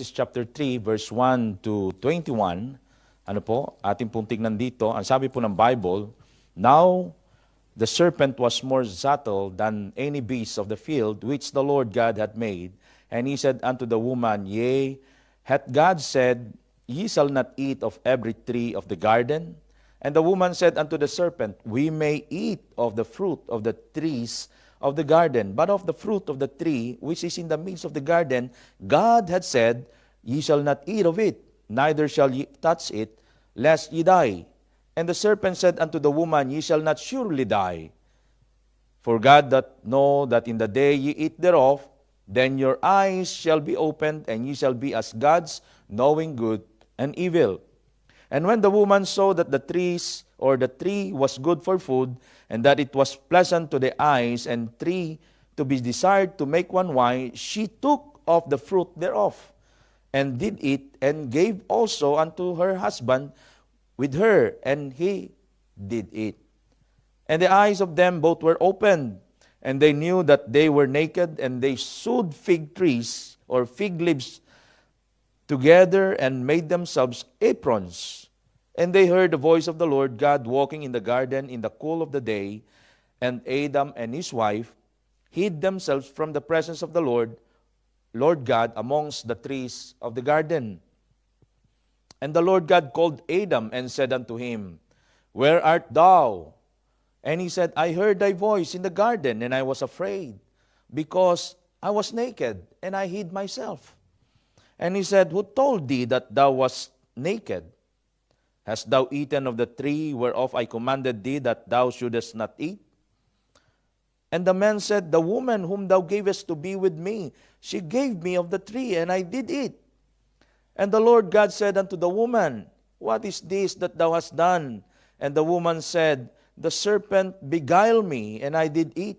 Genesis chapter 3, verse 1 to 21, ano po, ating pong tignan dito, ang sabi po ng Bible, "Now the serpent was more subtle than any beast of the field which the Lord God had made. And he said unto the woman, Yea, hath God said, Ye shall not eat of every tree of the garden? And the woman said unto the serpent, We may eat of the fruit of the trees of the garden, but of the fruit of the tree which is in the midst of the garden, God had said, Ye shall not eat of it, neither shall ye touch it, lest ye die. And the serpent said unto the woman, Ye shall not surely die. For God doth know that in the day ye eat thereof, then your eyes shall be opened, and ye shall be as gods, knowing good and evil. And when the woman saw that the tree was good for food, and that it was pleasant to the eyes, and tree to be desired to make one wise, she took of the fruit thereof, and did eat, and gave also unto her husband with her, and he did eat. And the eyes of them both were opened, and they knew that they were naked, and they sewed fig trees or fig leaves together and made themselves aprons. And they heard the voice of the Lord God walking in the garden in the cool of the day, and Adam and his wife hid themselves from the presence of the Lord God amongst the trees of the garden. And the Lord God called Adam and said unto him, Where art thou? And he said, I heard thy voice in the garden, and I was afraid, because I was naked, and I hid myself. And he said, Who told thee that thou wast naked? Hast thou eaten of the tree whereof I commanded thee that thou shouldest not eat? And the man said, The woman whom thou gavest to be with me, she gave me of the tree, and I did eat. And the Lord God said unto the woman, What is this that thou hast done? And the woman said, The serpent beguiled me, and I did eat.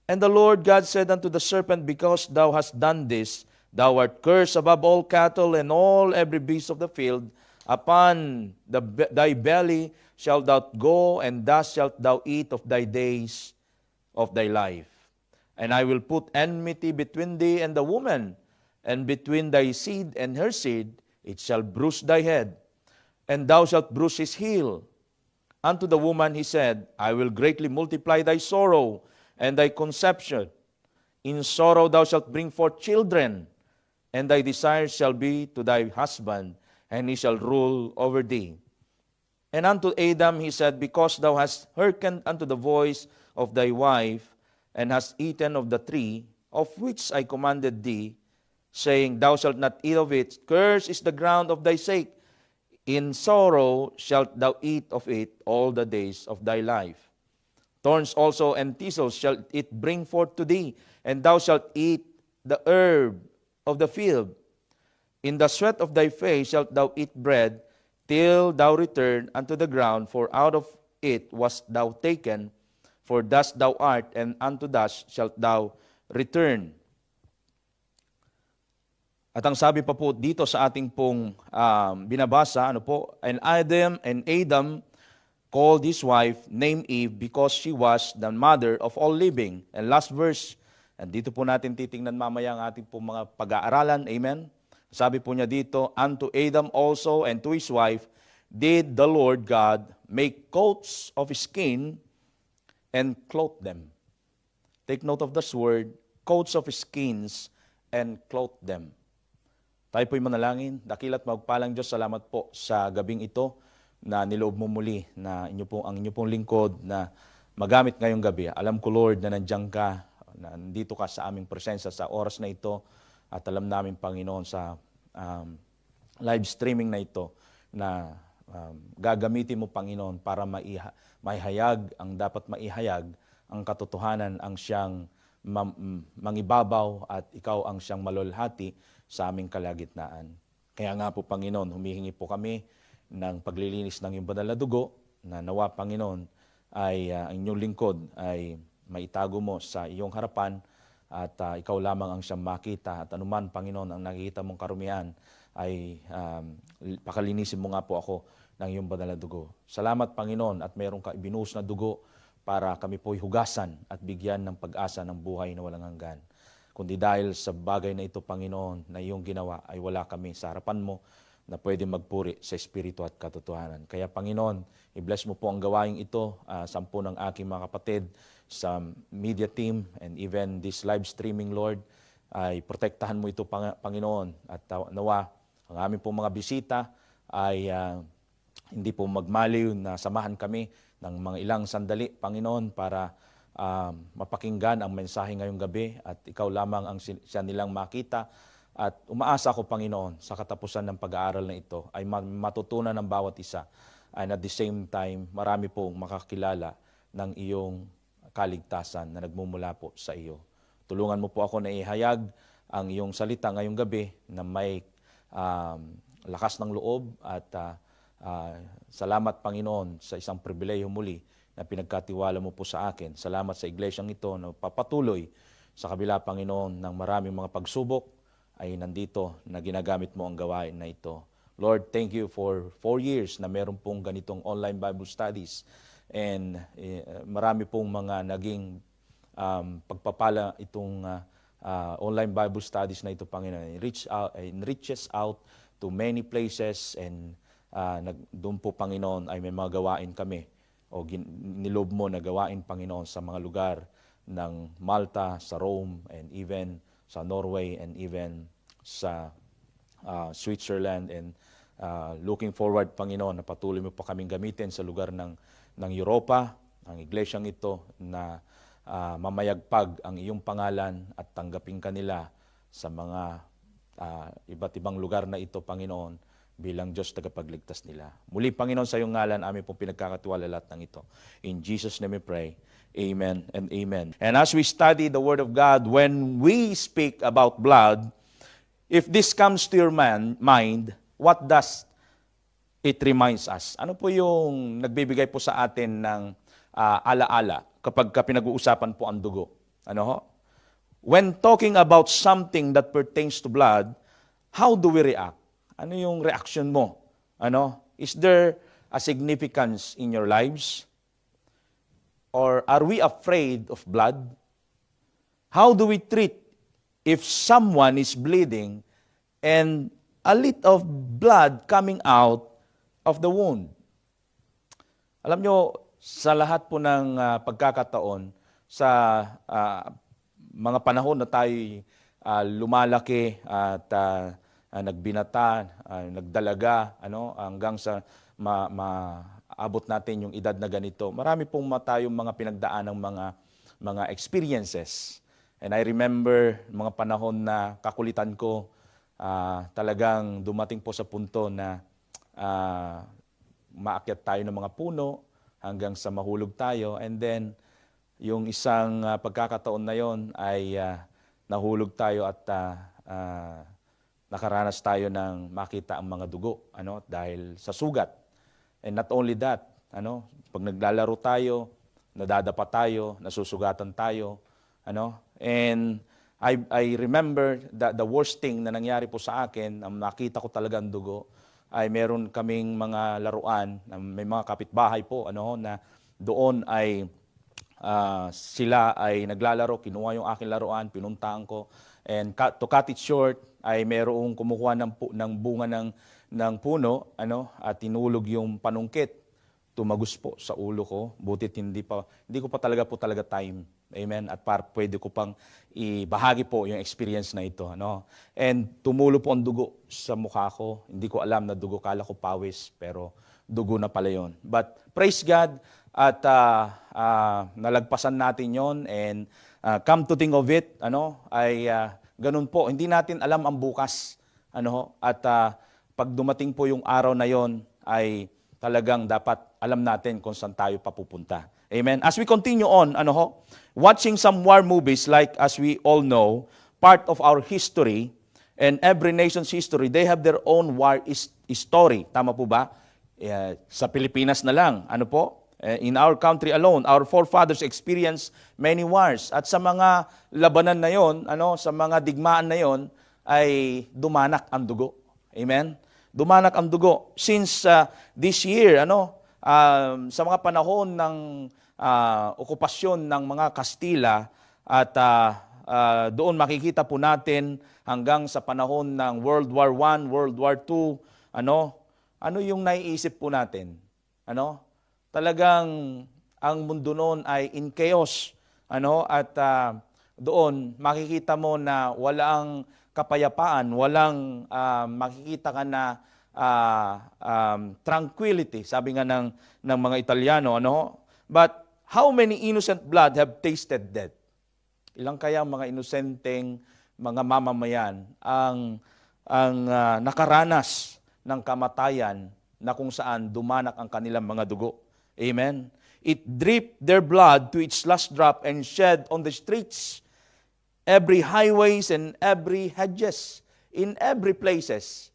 And the Lord God said unto the serpent, Because thou hast done this, thou art cursed above all cattle and all every beast of the field. Upon thy belly shalt thou go, and thus shalt thou eat of thy days of thy life. And I will put enmity between thee and the woman, and between thy seed and her seed. It shall bruise thy head, and thou shalt bruise his heel. Unto the woman he said, I will greatly multiply thy sorrow and thy conception. In sorrow thou shalt bring forth children, and thy desire shall be to thy husband, and he shall rule over thee. And unto Adam he said, Because thou hast hearkened unto the voice of thy wife, and hast eaten of the tree, of which I commanded thee, saying, Thou shalt not eat of it, cursed is the ground of thy sake. In sorrow shalt thou eat of it all the days of thy life. Thorns also and thistles shall it bring forth to thee, and thou shalt eat the herb of the field. In the sweat of thy face shalt thou eat bread, till thou return unto the ground, for out of it wast thou taken, for dust thou art, and unto dust shalt thou return. At ang sabi pa po dito sa ating pong binabasa, and Adam called his wife, named Eve, because she was the mother of all living. And last verse, and dito po natin titingnan mamaya ang ating pong mga pag-aaralan, amen? Sabi po niya dito, Unto Adam also and to his wife did the Lord God make coats of skin and clothe them. Take note of this word, coats of skins and clothe them. Tayo po'y manalangin. Dakilat magpalang Diyos, salamat po sa gabing ito na niloob mo muli na ang inyo pong lingkod na magamit ngayong gabi. Alam ko, Lord, na nandiyan ka, na nandito ka sa aming presensya sa oras na ito, at alam namin, Panginoon, sa live streaming na ito na gagamitin mo, Panginoon, para maihayag ang dapat maihayag, ang katotohanan ang siyang mangibabaw at ikaw ang siyang malulhati sa aming kalagitnaan. Kaya nga po, Panginoon, humihingi po kami ng paglilinis ng iyong banal na dugo na nawa, Panginoon, ay ang inyong lingkod ay maitago mo sa iyong harapan at ikaw lamang ang siyang makita. At anuman, Panginoon, ang nakikita mong karumian ay pakalinisin mo nga po ako ng iyong banal na dugo. Salamat, Panginoon, at mayroong ka ibinuhos na dugo para kami po'y hugasan at bigyan ng pag-asa ng buhay na walang hanggan. kundi dahil sa bagay na ito, Panginoon, na iyong ginawa ay wala kami sa harapan mo na pwede magpuri sa Espiritu at katotohanan. Kaya Panginoon, i-bless mo po ang gawaing ito, 10 ng aking mga kapatid sa media team and even this live streaming, Lord, ay protektahan mo ito, Panginoon, at nawa ang aming pong mga bisita ay hindi po magmaliw na samahan kami ng mga ilang sandali, Panginoon, para mapakinggan ang mensahe ngayong gabi at ikaw lamang ang siya nilang makita. At umaasa ako, Panginoon, sa katapusan ng pag-aaral na ito ay matutunan ng bawat isa. And at the same time, marami pong makakilala ng iyong kaligtasan na nagmumula po sa iyo. Tulungan mo po ako na ihayag ang iyong salita ngayong gabi na may lakas ng loob at salamat, Panginoon, sa isang pribilehiyo muli na pinagkatiwala mo po sa akin. Salamat sa iglesyang ito na papatuloy sa kabila, Panginoon, ng maraming mga pagsubok ay nandito na ginagamit mo ang gawain na ito. Lord, thank you for 4 years na meron pong ganitong online Bible studies and marami pong mga naging pagpapala itong online Bible studies na ito, Panginoon. It reaches out to many places and doon po, Panginoon, ay may mga gawain kami o nilob mo na gawain, Panginoon, sa mga lugar ng Malta, sa Rome, and even sa Norway, and even sa Switzerland. And looking forward, Panginoon, na patuloy mo pa kaming gamitin sa lugar ng Europa, ang iglesyang ito na mamayagpag ang iyong pangalan at tanggapin kanila sa mga iba't ibang lugar na ito, Panginoon, bilang Diyos tagapagligtas nila. Muli, Panginoon, sa iyong ngalan, amin pong pinagkakatiwala lahat ng ito. In Jesus' name we pray. Amen and amen. And as we study the Word of God, when we speak about blood, if this comes to your mind, what does it reminds us? Ano po yung nagbibigay po sa atin ng alaala kapag pinag-uusapan po ang dugo? Ano ho? When talking about something that pertains to blood, how do we react? Ano yung reaction mo? Ano? Is there a significance in your lives? Or are we afraid of blood? How do we treat if someone is bleeding and a little of blood coming out of the wound? Alam nyo, sa lahat po ng pagkakataon, sa mga panahon na tayo lumalaki at nagbinata, nagdalaga, hanggang sa maabot natin yung edad na ganito. Marami pong tayong mga pinagdaan ng mga experiences. And I remember mga panahon na kakulitan ko, talagang dumating po sa punto na maakyat tayo ng mga puno hanggang sa mahulog tayo. And then, yung isang pagkakataon na yon ay nahulog tayo at nakaranas tayo ng makita ang mga dugo dahil sa sugat. And not only that, pag naglalaro tayo, nadadapa tayo, nasusugatan tayo, and I remember the worst thing na nangyari po sa akin, nakita ko talagang dugo, ay meron kaming mga laruan, may mga kapitbahay po, na doon ay sila ay naglalaro, kinuha yung aking laruan, pinuntahan ko, and to cut it short, ay merong kumukuha ng bunga ng puno, at tinulog yung panungkit. Tumagos po sa ulo ko. Butit hindi ko pa talaga time. Amen. At pwede ko pang ibahagi po yung experience na ito. And tumulo po ang dugo sa mukha ko. Hindi ko alam na dugo, kala ko pawis, pero dugo na pala yun. But praise God, at nalagpasan natin yon. And come to think of it, ay ganun po. Hindi natin alam ang bukas. At pag dumating po yung araw na yon, ay talagang dapat alam natin kung saan tayo papupunta. Amen. As we continue on, watching some war movies, like as we all know, part of our history, and every nation's history, they have their own war story. Tama po ba? Sa Pilipinas na lang, in our country alone, our forefathers experienced many wars. At sa mga labanan na yon, sa mga digmaan na yon, ay dumanak ang dugo. Amen? Dumanak ang dugo. Since this year, sa mga panahon ng okupasyon ng mga Kastila at doon makikita po natin hanggang sa panahon ng World War I, World War II, ano yung naiisip po natin? Talagang ang mundo noon ay in chaos, at doon makikita mo na walang kapayapaan, walang makikita ka na tranquility, sabi nga ng mga Italiano, But how many innocent blood have tasted death? Ilang kaya mga inosenteng mga mamamayan ang nakaranas ng kamatayan na kung saan dumanak ang kanilang mga dugo. Amen? It dripped their blood to its last drop and shed on the streets, every highways and every hedges, in every places.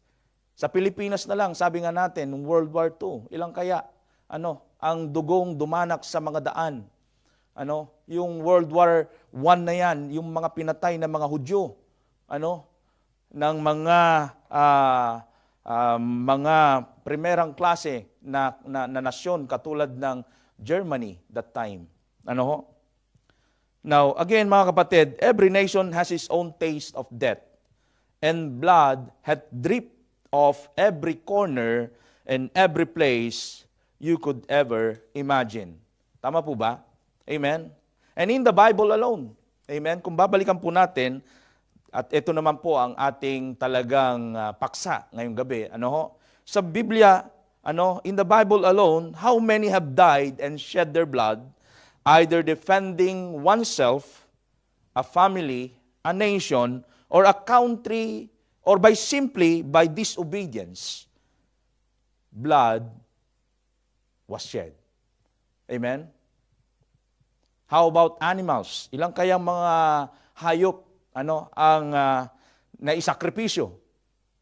Sa Pilipinas na lang, sabi nga natin, noong World War II, ilang kaya, ang dugong dumanak sa mga daan. Yung World War I na yan, yung mga pinatay na mga Hudyo, ng mga primerang klase na nasyon katulad ng Germany that time. Now, again mga kapatid, every nation has its own taste of death, and blood hath dripped of every corner and every place you could ever imagine. Tama po ba? Amen? And in the Bible alone, amen? Kung babalikan po natin, at ito naman po ang ating talagang paksa ngayong gabi, sa Biblia, in the Bible alone, how many have died and shed their blood, either defending oneself, a family, a nation, or a country, or simply by disobedience, blood was shed. Amen? How about animals? Ilang kayang mga hayop ang naisakripisyo?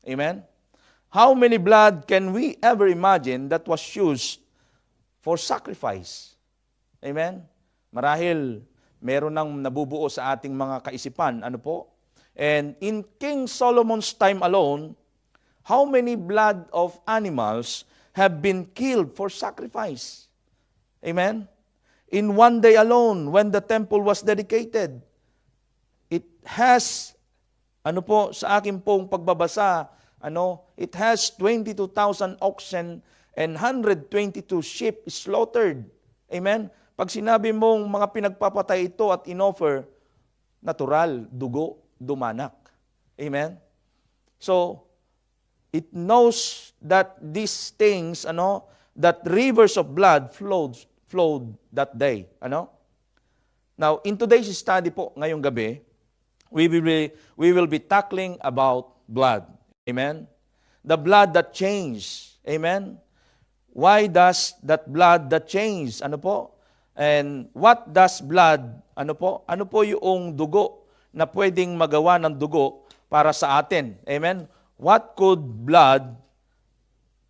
Amen? How many blood can we ever imagine that was used for sacrifice? Amen? Marahil meron nang nabubuo sa ating mga kaisipan. And in King Solomon's time alone, how many blood of animals have been killed for sacrifice? Amen? In one day alone, when the temple was dedicated, it has, sa akin pong pagbabasa, it has 22,000 oxen and 122 sheep slaughtered. Amen? Pag sinabi mong mga pinagpapatay ito at inoffer, natural, dugo, dumanak. Amen? So, it knows that these things, that rivers of blood flowed that day. Now, in today's study po, ngayong gabi, we will be tackling about blood. Amen? The blood that changed. Amen? Why does that blood that change? And what does blood, Ano po yung dugo na pwedeng magawa ng dugo para sa atin? Amen? What could blood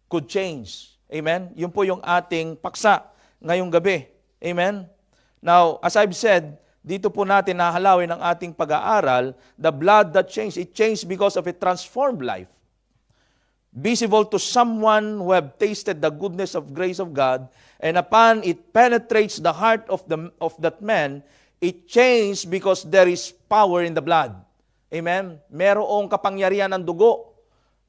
could change? Amen? Yun po yung ating paksa ngayong gabi. Amen? Now, as I've said, dito po natin nahalawin ang ating pag-aaral, the blood that changed, it changed because of a transformed life. Visible to someone who have tasted the goodness of grace of God, and upon it penetrates the heart of that man, it changed because there is power in the blood. Amen? Merong kapangyarihan ng dugo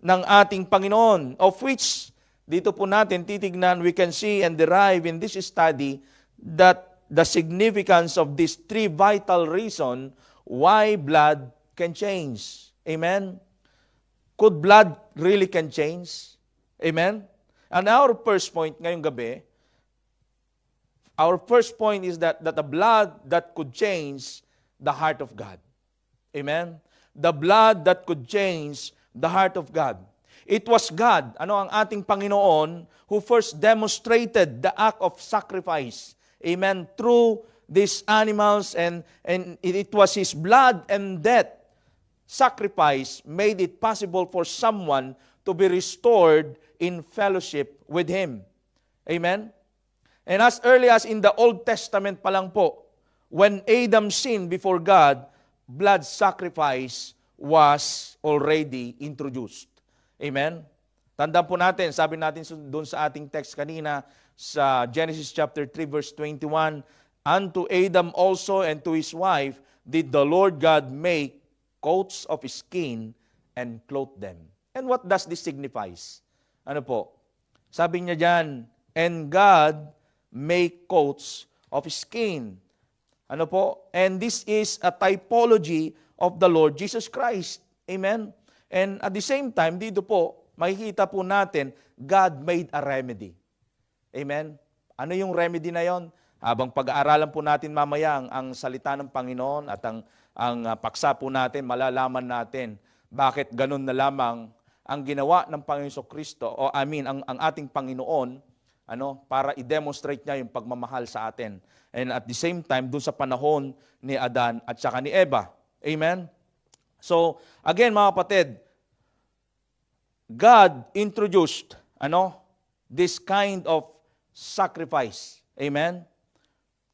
ng ating Panginoon, of which, dito po natin titignan, we can see and derive in this study that the significance of these three vital reasons why blood can change. Amen? Could blood really can change? Amen? And our first point ngayong gabi, our first point is that the blood that could change the heart of God. Amen? The blood that could change the heart of God. It was God, ang ating Panginoon, who first demonstrated the act of sacrifice. Amen? Through these animals, and it was His blood and death sacrifice made it possible for someone to be restored in fellowship with Him. Amen? And as early as in the Old Testament pa lang po, when Adam sinned before God, blood sacrifice was already introduced. Amen? Tandaan po natin, sabi natin doon sa ating text kanina, sa Genesis chapter 3 verse 21, unto Adam also and to his wife did the Lord God make coats of skin and clothe them. And what does this signifies? Ano po? Sabi niya dyan, and God make coats of skin. Ano po? And this is a typology of the Lord Jesus Christ. Amen? And at the same time, dito po, makikita po natin, God made a remedy. Amen? Ano yung remedy na yon? Habang pag-aaralan po natin mamaya ang salita ng Panginoon at ang paksa po natin, malalaman natin bakit ganun na lamang ang ginawa ng Panginoon Kristo o ang ating Panginoon para i-demonstrate niya yung pagmamahal sa atin. And at the same time, dun sa panahon ni Adan at saka ni Eva. Amen? So, again mga kapatid, God introduced this kind of sacrifice. Amen?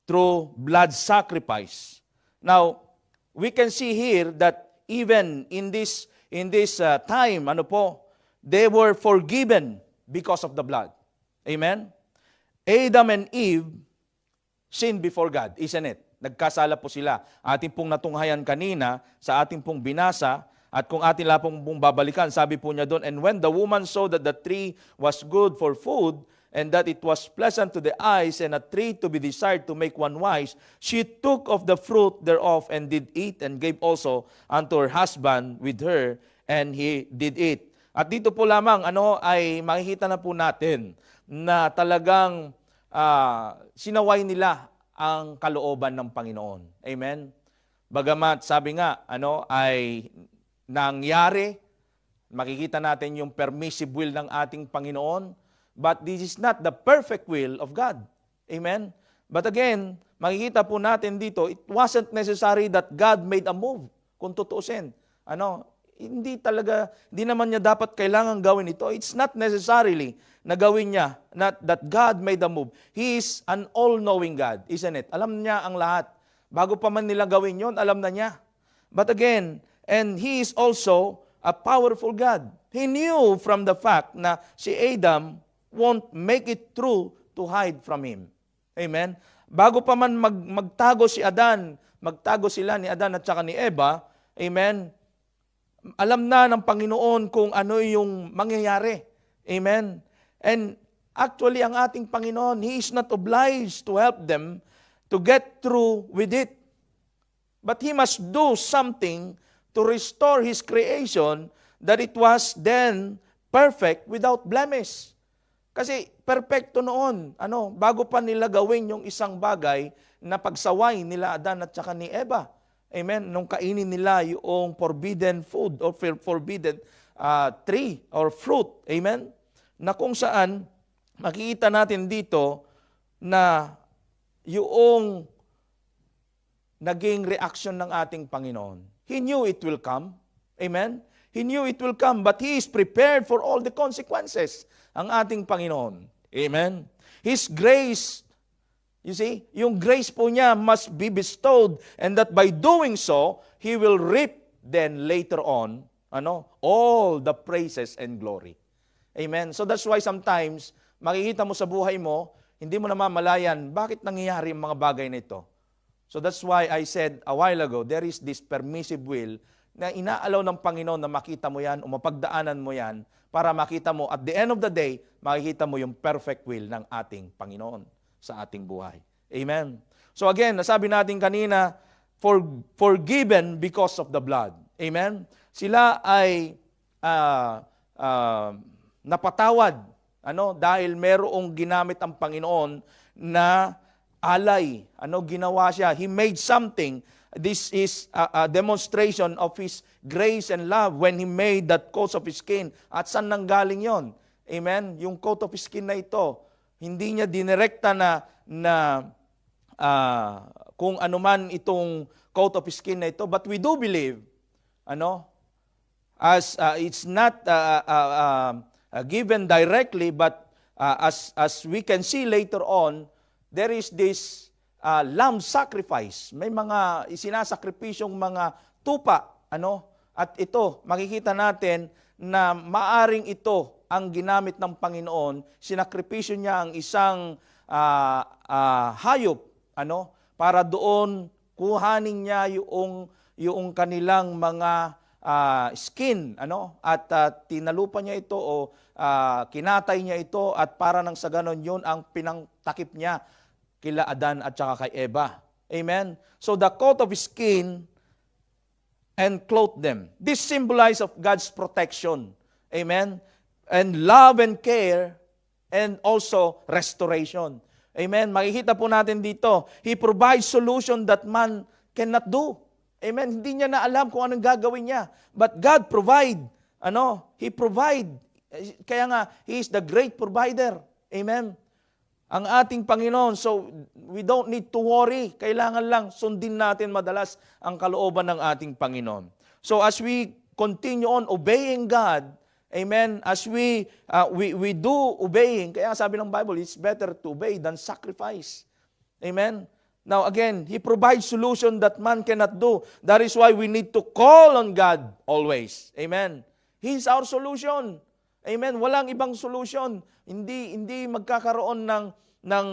Through blood sacrifice. Now, we can see here that even in this time, they were forgiven because of the blood. Amen? Adam and Eve sinned before God, isn't it? Nagkasala po sila. Ating pong natunghayan kanina sa ating pong binasa, at kung ating lapong pong babalikan, sabi po niya doon, and when the woman saw that the tree was good for food, and that it was pleasant to the eyes, and a tree to be desired to make one wise, she took of the fruit thereof, and did eat, and gave also unto her husband with her, and he did eat. At dito po lamang, ay makikita na po natin na talagang sinaway nila ang kalooban ng Panginoon. Amen? Bagamat, sabi nga, ay nangyari, makikita natin yung permissive will ng ating Panginoon, but this is not the perfect will of God. Amen? But again, makikita po natin dito, it wasn't necessary that God made a move, kung tutuusin. Hindi naman niya dapat kailangan gawin ito. It's not necessarily na gawin niya, not that God made a move. He is an all-knowing God, isn't it? Alam niya ang lahat. Bago pa man nila gawin yon, alam na niya. But again, and He is also a powerful God. He knew from the fact na si Adam won't make it through to hide from Him. Amen? Bago pa man magtago si Adan, magtago sila ni Adan at saka ni Eva, amen, alam na ng Panginoon kung ano yung mangyayari. Amen? And actually, ang ating Panginoon, He is not obliged to help them to get through with it. But He must do something to restore His creation that it was then perfect without blemish. Kasi perfecto noon, bago pa nila gawin yung isang bagay na pagsaway nila Adan at saka ni Eva. Amen? Nung kainin nila yung forbidden food or forbidden tree or fruit. Amen? Na kung saan makikita natin dito na yung naging reaction ng ating Panginoon. He knew it will come. Amen? He knew it will come, but He is prepared for all the consequences. Ang ating Panginoon. Amen? His grace, you see, yung grace po niya must be bestowed, and that by doing so, He will reap then later on, all the praises and glory. Amen? So that's why sometimes, makikita mo sa buhay mo, hindi mo namamalayan, bakit nangyayari yung mga bagay na ito? So that's why I said a while ago, there is this permissive will na inaalaw ng Panginoon na makita mo yan o mapagdaanan mo yan para makita mo at the end of the day, makikita mo yung perfect will ng ating Panginoon sa ating buhay. Amen. So again, nasabi natin kanina, forgiven because of the blood. Amen. Sila ay napatawad dahil merong ginamit ang Panginoon na alay. Ginawa siya? He made something. This is a demonstration of His grace and love when He made that coat of His skin. At saan nanggaling yon? Amen? Yung coat of His skin na ito, hindi niya dinirekta na kung ano man itong coat of His skin na ito. But we do believe, as it's not given directly, but as we can see later on, there is this lamb sacrifice. May mga isinasakripisyong mga tupa, At ito, makikita natin na maaring ito ang ginamit ng Panginoon. Sinakripisyo niya ang isang hayop, para doon kuhanin niya yung kanilang mga skin, at tinalupan niya ito o kinatay niya ito, at para nang sa ganon yun ang pinangtakip niya kila Adan at saka kay Eva. Amen? So the coat of skin and clothed them. This symbolize of God's protection. Amen? And love and care and also restoration. Amen? Makikita po natin dito, He provides solution that man cannot do. Amen? Hindi niya na alam kung anong gagawin niya. But God provide. He provide. Kaya nga, He is the great provider. Amen? Ang ating Panginoon. So, we don't need to worry. Kailangan lang sundin natin madalas ang kalooban ng ating Panginoon. So, as we continue on obeying God, amen, as we do obeying, kaya sabi ng Bible, it's better to obey than sacrifice. Amen? Now, again, He provides solution that man cannot do. That is why we need to call on God always. Amen? He is our solution. Amen? Walang ibang solution. Hindi magkakaroon ng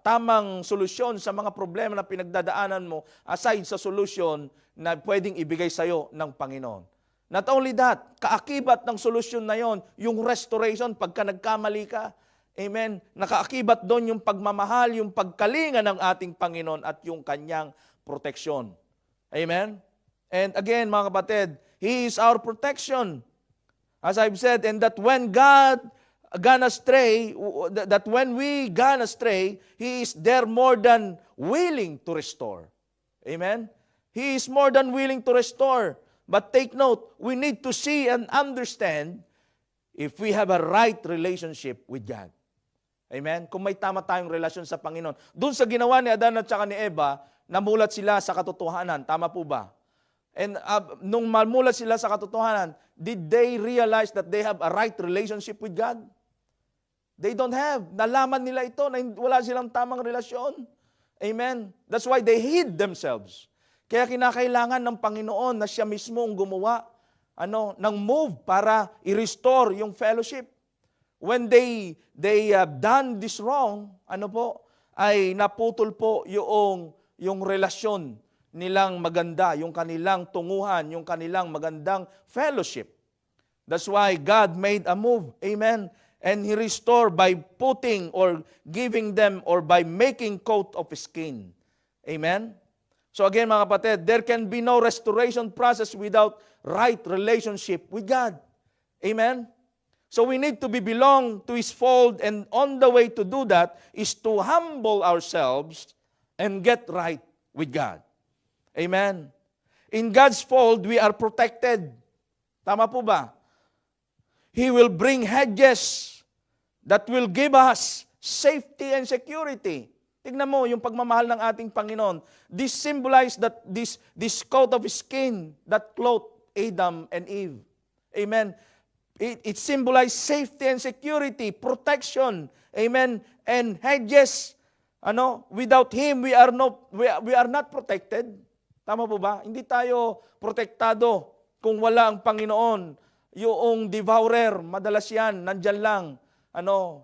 tamang solusyon sa mga problema na pinagdadaanan mo aside sa solusyon na pwedeng ibigay sa iyo ng Panginoon. Not only that, kaakibat ng solusyon na yon, yung restoration pagka nagkamali ka. Amen? Nakaakibat doon yung pagmamahal, yung pagkalinga ng ating Panginoon at yung kanyang proteksyon. Amen? And again, mga kapatid, He is our protection. As I've said, and that when God gone astray, that when we gone astray, He is there more than willing to restore. Amen? He is more than willing to restore. But take note, we need to see and understand if we have a right relationship with God. Amen? Kung may tama tayong relasyon sa Panginoon. Doon sa ginawa ni Adan at saka ni Eva, namulat sila sa katotohanan. Tama po ba? And nung mamulat sila sa katotohanan, did they realize that they have a right relationship with God? They don't have. Nalaman nila ito na wala silang tamang relasyon. Amen? That's why they hid themselves. Kaya kinakailangan ng Panginoon na siya mismo ang gumawa ng move para i-restore yung fellowship. When they have done this wrong, ay naputol po yung relasyon nilang maganda, yung kanilang tunguhan, yung kanilang magandang fellowship. That's why God made a move. Amen? And He restored by putting or giving them or by making coat of skin. Amen? So again, mga kapatid, there can be no restoration process without right relationship with God. Amen? So we need to belong to His fold, and on the way to do that is to humble ourselves and get right with God. Amen? In God's fold, we are protected. Tama po ba? He will bring hedges that will give us safety and security. Tignan mo yung pagmamahal ng ating Panginoon. This symbolizes that this coat of skin that clothed Adam and Eve. Amen. It symbolizes safety and security, protection. Amen. And hedges. Without Him, we are not protected. Tama po ba? Hindi tayo protektado kung wala ang Panginoon. Yung devourer, madalas yan, nandyan lang.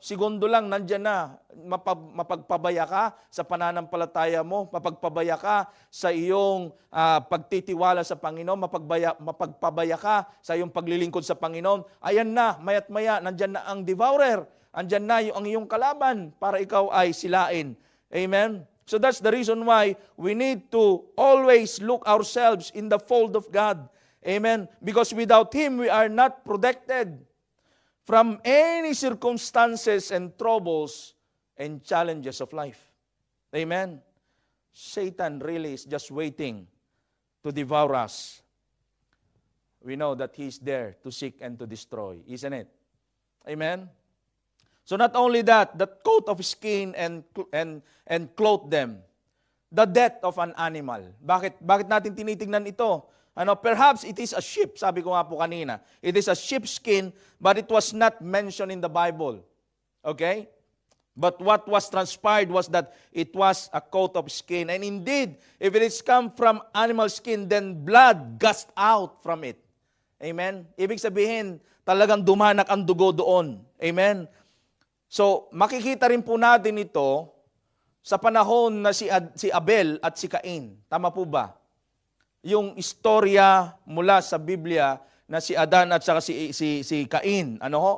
Segundo lang, nandyan na. Mapagpabaya ka sa pananampalataya mo, mapagpabaya ka sa iyong pagtitiwala sa Panginoon, mapagpabaya ka sa iyong paglilingkod sa Panginoon. Ayan na, mayat maya, nandyan na ang devourer. Andyan na ang iyong kalaban para ikaw ay silain. Amen? So that's the reason why we need to always look ourselves in the fold of God. Amen? Because without Him, we are not protected from any circumstances and troubles and challenges of life. Amen? Satan really is just waiting to devour us. We know that he's there to seek and to destroy, isn't it? Amen? So not only that, the coat of skin and clothe them. The death of an animal. Bakit natin tinitingnan ito? Perhaps it is a sheep, sabi ko nga po kanina. It is a sheepskin, but it was not mentioned in the Bible. Okay? But what was transpired was that it was a coat of skin. And indeed, if it is come from animal skin, then blood gushed out from it. Amen? Ibig sabihin, talagang dumanak ang dugo doon. Amen? So, makikita rin po natin ito sa panahon na si Abel at si Cain. Tama po ba? Yung istorya mula sa Biblia na si Adan at saka si Cain, ano ho?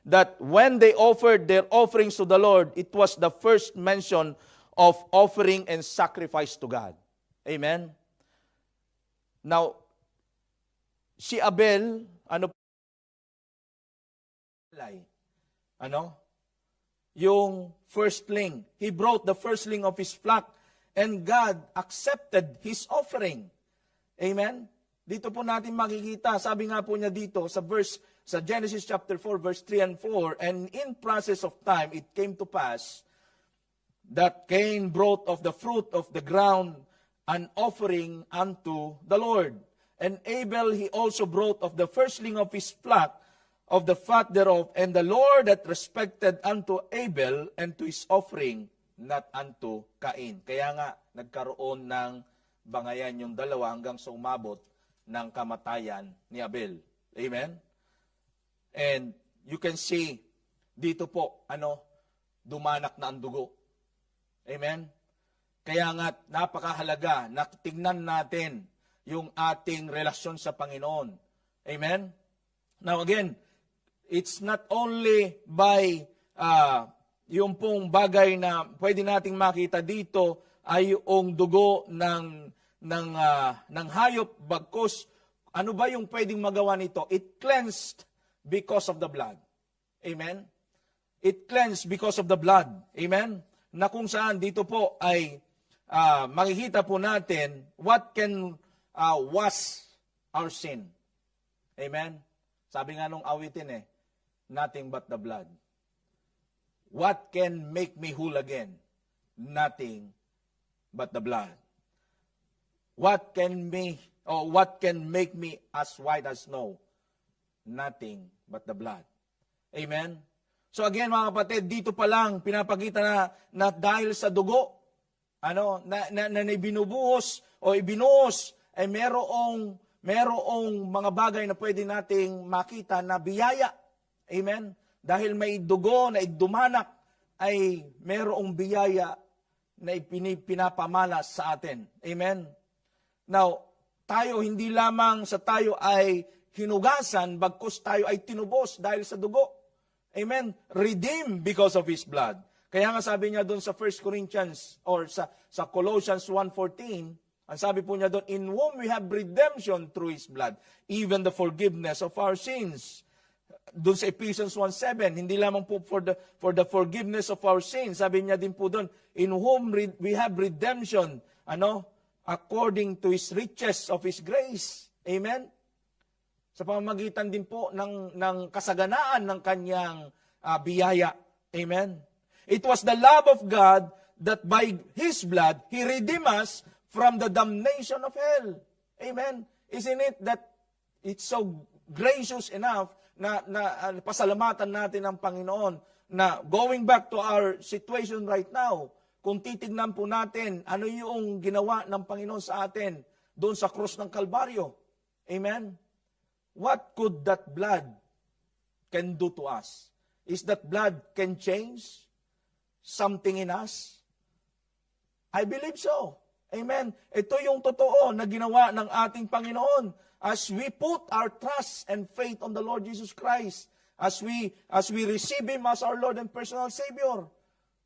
That when they offered their offerings to the Lord, it was the first mention of offering and sacrifice to God. Amen? Now, si Abel, yung firstling. He brought the firstling of his flock and God accepted his offering. Amen? Dito po natin makikita, sabi nga po niya dito sa Genesis chapter 4 verse 3 and 4, and in process of time it came to pass that Cain brought of the fruit of the ground an offering unto the Lord. And Abel he also brought of the firstling of his flock of the fat thereof, and the Lord that respected unto Abel and to his offering, not unto Cain. Kaya nga, nagkaroon ng bangayan yung dalawa hanggang sa umabot ng kamatayan ni Abel. Amen? And you can see, dito po, dumanak na ang dugo. Amen? Kaya nga, napakahalaga na tingnan natin yung ating relasyon sa Panginoon. Amen? Now again, it's not only by yung pong bagay na pwede nating makita dito ay yung dugo ng hayop, bagkus ano ba yung pwedeng magawa nito? It cleansed because of the blood. Amen? It cleansed because of the blood. Amen? Na kung saan dito po ay makikita po natin what can wash our sin. Amen? Sabi nga nung awitin nothing but the blood. What can make me whole again? Nothing but the blood. What can make me as white as snow? Nothing but the blood. Amen? So again mga kapatid, dito pa lang pinapakita na dahil sa dugo, na binubuhos o ibinuhos, ay merong mga bagay na pwede nating makita na biyaya. Amen? Dahil may dugo na dumanak, ay merong biyaya na pinapamalas sa atin. Amen? Now, tayo hindi lamang sa tayo ay hinugasan, bagkus tayo ay tinubos dahil sa dugo. Amen? Redeemed because of His blood. Kaya nga sabi niya doon sa 1 Corinthians or sa Colossians 1:14, ang sabi po niya doon, in whom we have redemption through His blood, even the forgiveness of our sins. Doon sa Ephesians 1:7, hindi lamang po for the forgiveness of our sins. Sabi niya din po doon, in whom we have redemption, according to His riches of His grace. Amen? Sa pamamagitan din po ng kasaganaan ng kanyang biyaya. Amen? It was the love of God that by His blood, He redeemed us from the damnation of hell. Amen? Isn't it that it's so gracious enough na pasalamatan natin ang Panginoon na going back to our situation right now, kung titignan po natin ano yung ginawa ng Panginoon sa atin doon sa krus ng Kalbaryo. Amen? What could that blood can do to us? Is that blood can change something in us? I believe so. Amen. Ito yung totoo na ginawa ng ating Panginoon as we put our trust and faith on the Lord Jesus Christ, as we receive Him as our Lord and personal Savior.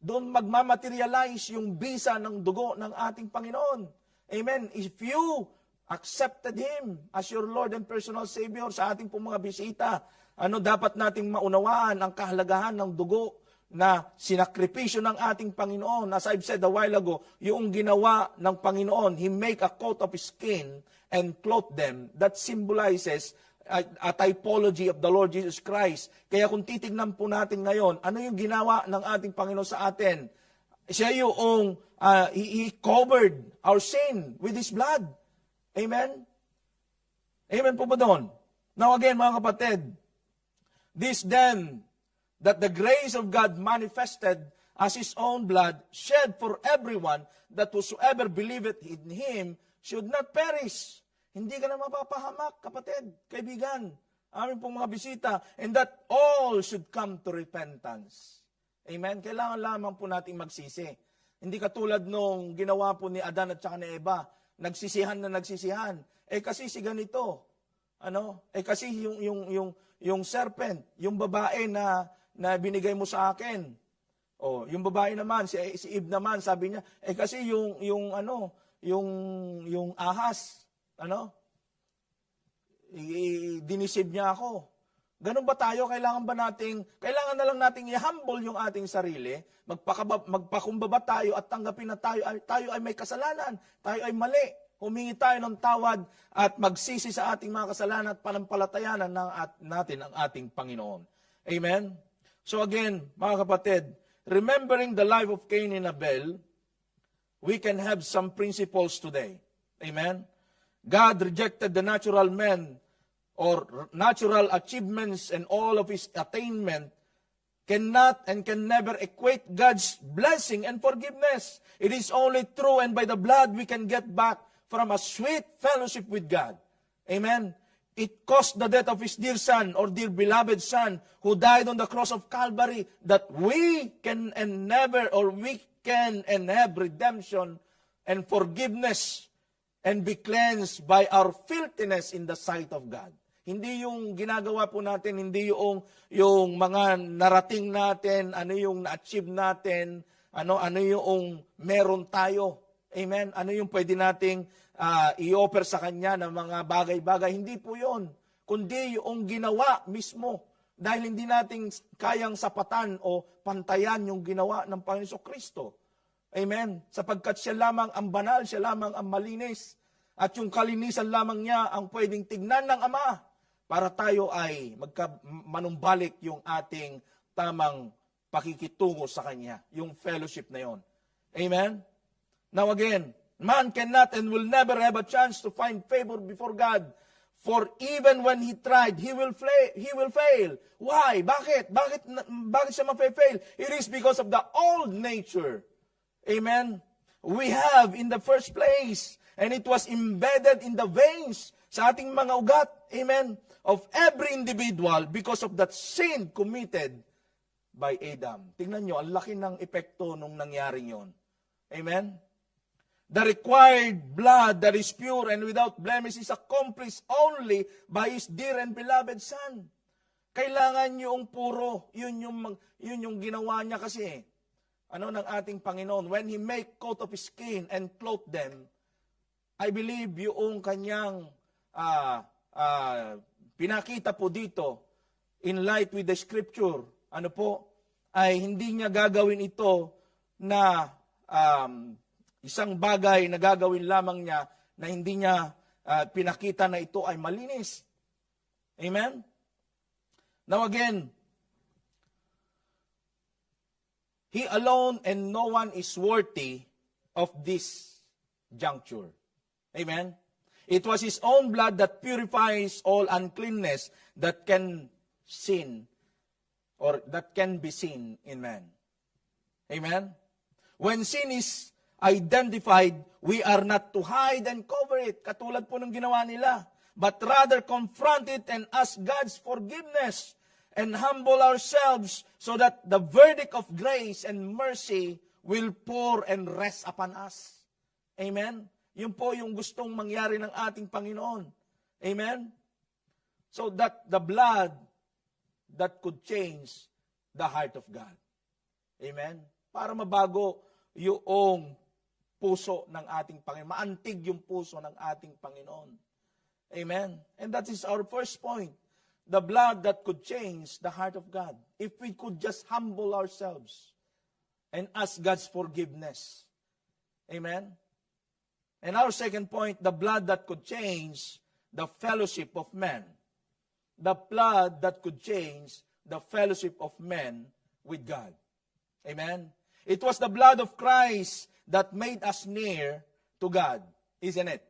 Doon magmamaterialize yung bisa ng dugo ng ating Panginoon. Amen. If you accepted Him as your Lord and personal Savior sa ating pong mga bisita, dapat nating maunawaan ang kahalagahan ng dugo na sinakripisyo ng ating Panginoon. As I've said a while ago, yung ginawa ng Panginoon, He make a coat of skin and clothe them. That symbolizes a typology of the Lord Jesus Christ. Kaya kung titignan po natin ngayon, ano yung ginawa ng ating Panginoon sa atin? Siya yung, He covered our sin with His blood. Amen? Amen po ba doon? Now again, mga kapatid, this then, that the grace of God manifested as His own blood shed for everyone, that whosoever believeth in Him should not perish. Hindi ka na mapapahamak, kapatid, kaibigan, aming pong mga bisita, and that all should come to repentance. Amen? Kailangan lamang po nating magsisi. Hindi katulad nung ginawa po ni Adan at saka ni Eva, nagsisihan na nagsisihan. Kasi si ganito, kasi yung serpent, yung babae na binigay mo sa akin. Yung babae naman, si Eve naman, sabi niya, kasi yung ahas, dinisib niya ako. Ganun ba tayo? Kailangan na lang nating i-humble yung ating sarili, magpakumbaba tayo at tanggapin na tayo ay may kasalanan, tayo ay mali. Humingi tayo ng tawad at magsisi sa ating mga kasalanan at panampalatayanan natin ang ating Panginoon. Amen? So again, mga kapatid, remembering the life of Cain and Abel, we can have some principles today. Amen? God rejected the natural man or natural achievements and all of his attainment cannot and can never equate God's blessing and forgiveness. It is only through and by the blood we can get back from a sweet fellowship with God. Amen? It cost the death of his dear son or dear beloved son who died on the cross of Calvary that we can and have redemption and forgiveness and be cleansed by our filthiness in the sight of God. Hindi yung ginagawa po natin, hindi yung mga narating natin, ano yung na-achieve natin, ano yung meron tayo. Amen? Ano yung pwede nating i-offer sa Kanya ng mga bagay-bagay. Hindi po yun. Kundi yung ginawa mismo. Dahil hindi natin kayang sapatan o pantayan yung ginawa ng Panginoon Kristo. Amen? Sapagkat siya lamang ang banal, siya lamang ang malinis. At yung kalinisan lamang niya ang pwedeng tignan ng Ama para tayo ay manumbalik yung ating tamang pakikitungo sa Kanya. Yung fellowship na yon. Amen? Now again, man cannot and will never have a chance to find favor before God. For even when he tried, he will fail. Why? Bakit? Bakit siya ma-fail? It is because of the old nature. Amen? We have in the first place, and it was embedded in the veins sa ating mga ugat, amen, of every individual because of that sin committed by Adam. Tingnan nyo, ang laki ng epekto nung nangyaring yon. Amen? The required blood that is pure and without blemish is accomplished only by His dear and beloved Son. Kailangan yung puro, yun yung ginawa niya kasi. Ng ating Panginoon. When He make coat of His skin and clothe them, I believe yung kanyang pinakita po dito, in light with the Scripture, ay hindi niya gagawin ito na isang bagay na gagawin lamang niya na hindi niya pinakita na ito ay malinis. Amen? Now again, He alone and no one is worthy of this juncture. Amen? It was His own blood that purifies all uncleanness that can sin or that can be seen in man. Amen? When sin is identified, we are not to hide and cover it, katulad po ng ginawa nila, but rather confront it and ask God's forgiveness and humble ourselves so that the verdict of grace and mercy will pour and rest upon us. Amen? Yun po yung gustong mangyari ng ating Panginoon. Amen? So that the blood that could change the heart of God. Amen? Para mabago yung puso ng ating Panginoon. Maantig yung puso ng ating Panginoon. Amen? And that is our first point. The blood that could change the heart of God. If we could just humble ourselves and ask God's forgiveness. Amen? And our second point, the blood that could change the fellowship of men. The blood that could change the fellowship of men with God. Amen? It was the blood of Christ that made us near to God. Isn't it?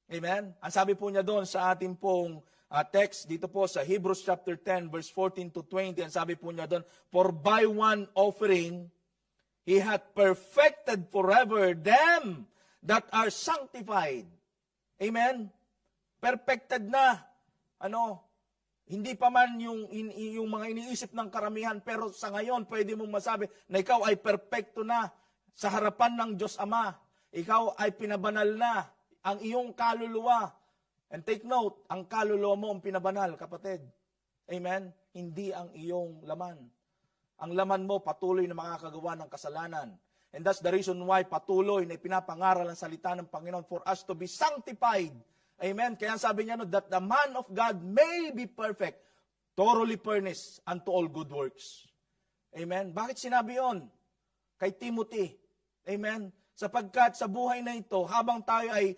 Amen? Ang sabi po niya doon sa ating pong text, dito po sa Hebrews chapter 10, verse 14 to 20, ang sabi po niya doon, for by one offering, He hath perfected forever them that are sanctified. Amen? Perfected na. Hindi pa man yung mga iniisip ng karamihan, pero sa ngayon, pwede mong masabi na ikaw ay perfecto na. sa harapan ng Diyos Ama. Ikaw ay pinabanal na ang iyong kaluluwa. And take note, ang kaluluwa mo ang pinabanal, kapatid. Amen? Hindi ang iyong laman. Ang laman mo patuloy na makakagawa ng kasalanan. And that's the reason why patuloy na ipinapangaral ang salita ng Panginoon for us to be sanctified. Amen? Kaya sabi niya, no, that the man of God may be perfect, thoroughly furnished unto all good works. Amen? Bakit sinabi yon? Kay Timothy. Amen? Sapagkat sa buhay na ito, habang tayo ay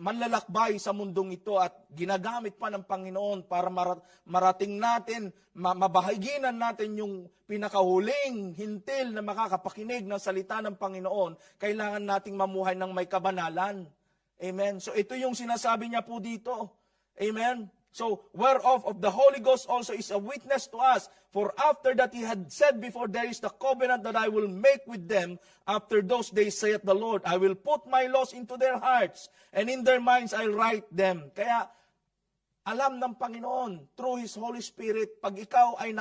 manlalakbay sa mundong ito at ginagamit pa ng Panginoon para marating natin, mabahaginan natin yung pinakahuling hintil na makakapakinig ng salita ng Panginoon, kailangan nating mamuhay ng may kabanalan. Amen? So ito yung sinasabi niya po dito. Amen? So, whereof of the Holy Ghost also is a witness to us. For after that he had said before, there is the covenant that I will make with them after those days, saith the Lord. I will put my laws into their hearts, and in their minds I'll write them. Kaya, alam ng Panginoon, through His Holy Spirit, pag ikaw ay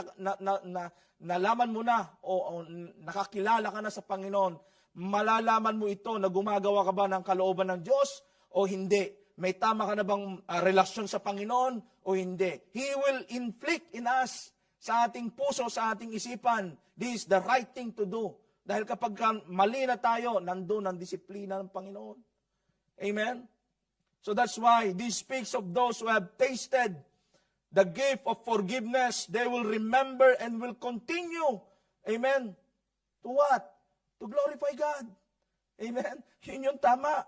nalaman mo na, o nakakilala ka na sa Panginoon, malalaman mo ito na gumagawa ka ba ng kalooban ng Diyos o hindi. May tama ka na bang relasyon sa Panginoon o hindi? He will inflict in us, sa ating puso, sa ating isipan, this is the right thing to do. Dahil kapag mali na tayo, nandun ang disiplina ng Panginoon. Amen? So that's why this speaks of those who have tasted the gift of forgiveness. They will remember and will continue. Amen? To what? To glorify God. Amen? Yun yung tama.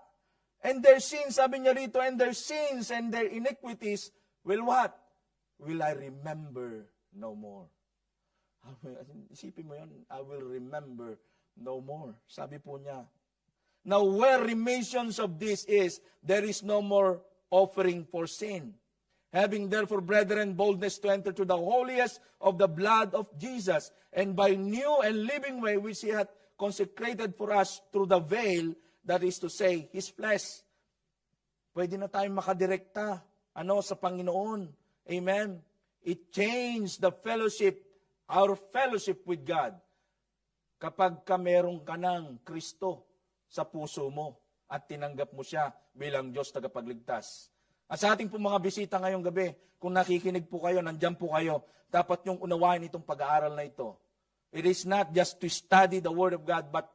And their sins, sabi niya rito, and their sins and their iniquities will what? Will I remember no more. Isipin mo yun, I will remember no more. Sabi po niya. Now, where remissions of this is, there is no more offering for sin. Having therefore, brethren, boldness to enter to the holiest of the blood of Jesus, and by new and living way which He hath consecrated for us through the veil, that is to say, His flesh. Pwede na tayong makadirekta sa Panginoon. Amen? It changed the fellowship, our fellowship with God. Kapag meron ka ng Kristo sa puso mo at tinanggap mo siya bilang Diyos tagapagligtas. At sa ating po mga bisita ngayong gabi, kung nakikinig po kayo, nandyan po kayo, dapat yung unawain itong pag-aaral na ito. It is not just to study the Word of God, but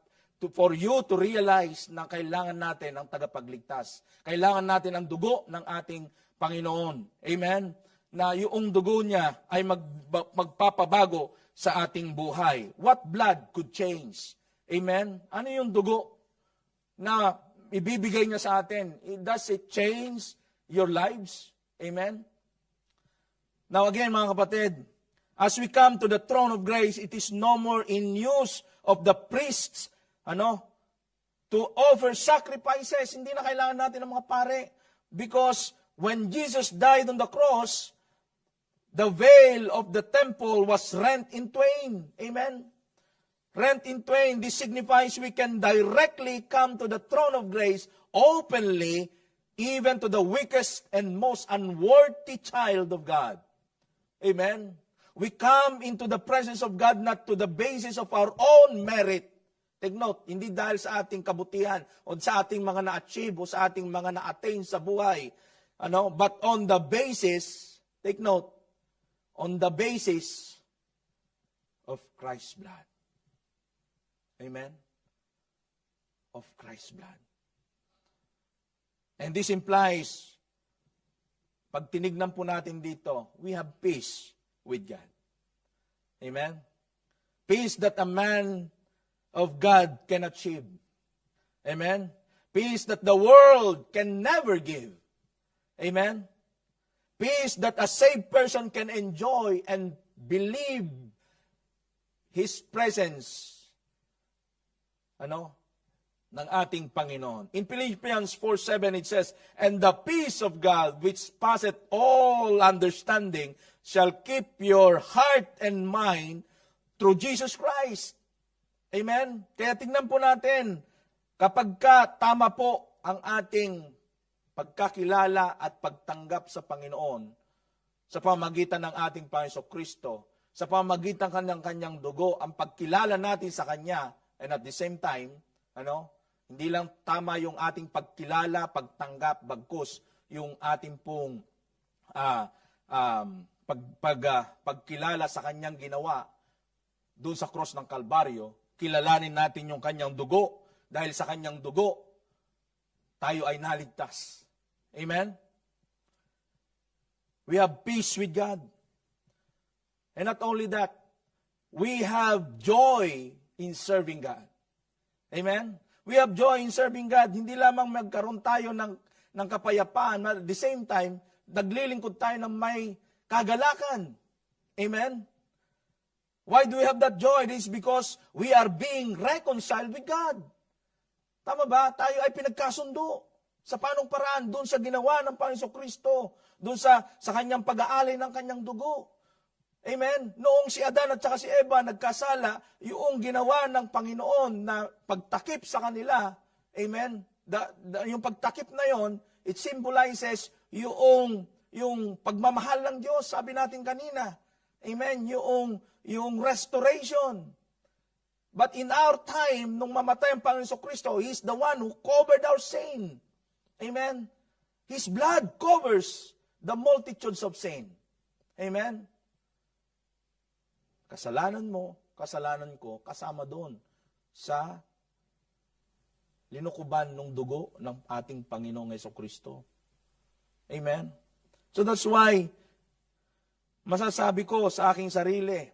for you to realize na kailangan natin ang tagapagligtas. Kailangan natin ang dugo ng ating Panginoon. Amen? Na yung dugo niya ay magpapabago sa ating buhay. What blood could change? Amen? Ano yung dugo na ibibigay niya sa atin? Does it change your lives? Amen? Now again, mga kapatid, as we come to the throne of grace, it is no more in use of the priests to offer sacrifices. Hindi na kailangan natin ng mga pare. Because when Jesus died on the cross, the veil of the temple was rent in twain. Amen? Rent in twain. This signifies we can directly come to the throne of grace openly, even to the weakest and most unworthy child of God. Amen? We come into the presence of God not to the basis of our own merit. Take note, hindi dahil sa ating kabutihan o sa ating mga na-achieve o sa ating mga na-attain sa buhay. But on the basis, take note, on the basis of Christ's blood. Amen? Of Christ's blood. And this implies, pag tinignan po natin dito, we have peace with God. Amen? Peace that a man of God can achieve. Amen? Peace that the world can never give. Amen? Peace that a saved person can enjoy and believe His presence ng ating Panginoon. In Philippians 4:7 it says, and the peace of God which passeth all understanding shall keep your heart and mind through Jesus Christ. Amen? Kaya tingnan po natin, kapag tama po ang ating pagkakilala at pagtanggap sa Panginoon, sa pamagitan ng ating Panginoon Kristo, sa pamagitan ng kanyang dugo, ang pagkilala natin sa Kanya, And at the same time, hindi lang tama yung ating pagkilala, pagtanggap, bagkus, yung ating pong pagkilala sa kanyang ginawa doon sa cross ng Kalbaryo, kilalanin natin yung kanyang dugo. Dahil sa kanyang dugo, tayo ay naligtas. Amen? We have peace with God. And not only that, we have joy in serving God. Amen? We have joy in serving God. Hindi lamang magkaroon tayo ng kapayapaan, at the same time, naglilingkod tayo ng may kagalakan. Amen? Why do we have that joy? This is because we are being reconciled with God. Tama ba? Tayo ay pinagkasundo. Sa panong paraan? Doon sa ginawa ng Panginoon Kristo. Doon sa kanyang pag-aalay ng kanyang dugo. Amen? Noong si Adan at saka si Eva nagkasala, yung ginawa ng Panginoon na pagtakip sa kanila, amen? Yung pagtakip na yon, it symbolizes yung pagmamahal ng Diyos, sabi natin kanina. Amen? Yung restoration. But in our time, nung mamatay ang Panginoon Kristo, He's the one who covered our sin. Amen? His blood covers the multitudes of sin. Amen? Kasalanan mo, kasalanan ko, kasama doon sa linukuban ng dugo ng ating Panginoong Jesucristo. Amen? So that's why, masasabi ko sa aking sarili,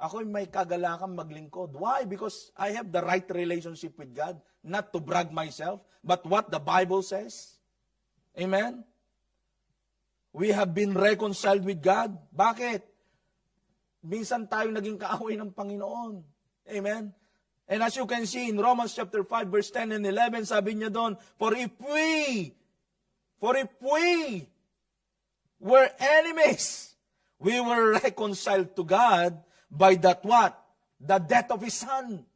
ako'y may kagalakan maglingkod. Why? Because I have the right relationship with God, not to brag myself, but what the Bible says. Amen? We have been reconciled with God. Bakit? Minsan tayo naging kaaway ng Panginoon. Amen? And as you can see in Romans chapter 5, verse 10 and 11, sabi niya doon, For if we were enemies, we were reconciled to God by that what? The death of His Son.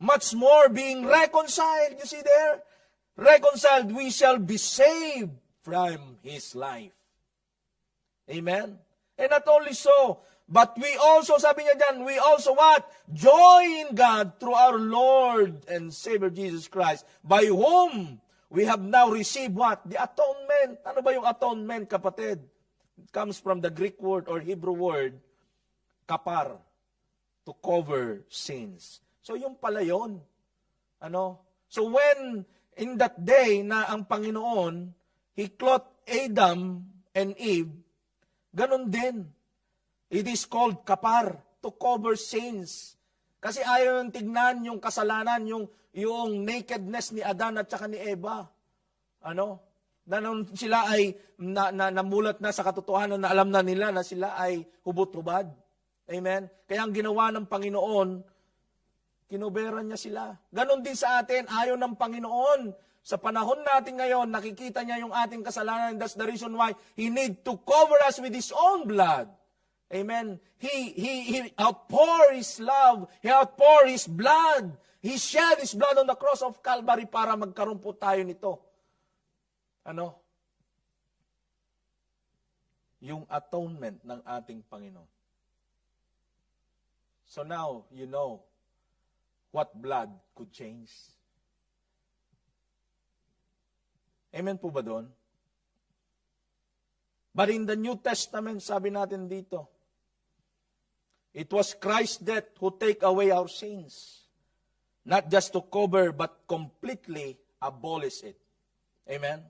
Much more being reconciled, you see there? Reconciled, we shall be saved from His life. Amen? And not only so, but we also, sabi niya dyan, we also what? Joy in God through our Lord and Savior Jesus Christ, by whom we have now received what? The atonement. Ano ba yung atonement, kapatid? It comes from the Greek word or Hebrew word, kapar, to cover sins. So yung pala yun. So when, in that day na ang Panginoon, He clothed Adam and Eve, ganun din. It is called kapar, to cover sins. Kasi ayaw yung tignan yung kasalanan, yung nakedness ni Adan at saka ni Eva. Na nung sila ay namulat na sa katotohanan na alam na nila na sila ay hubot-hubad. Amen? Kaya ang ginawa ng Panginoon, kinuberan niya sila. Ganon din sa atin, ayaw ng Panginoon. Sa panahon natin ngayon, nakikita niya yung ating kasalanan. That's the reason why He need to cover us with His own blood. Amen. He outpour His love. He outpour His blood. He shed His blood on the cross of Calvary para magkaroon po tayo nito. Yung atonement ng ating Panginoon. So now, you know what blood could change. Amen po ba doon? But in the New Testament, sabi natin dito, it was Christ's death who take away our sins. Not just to cover, but completely abolish it. Amen?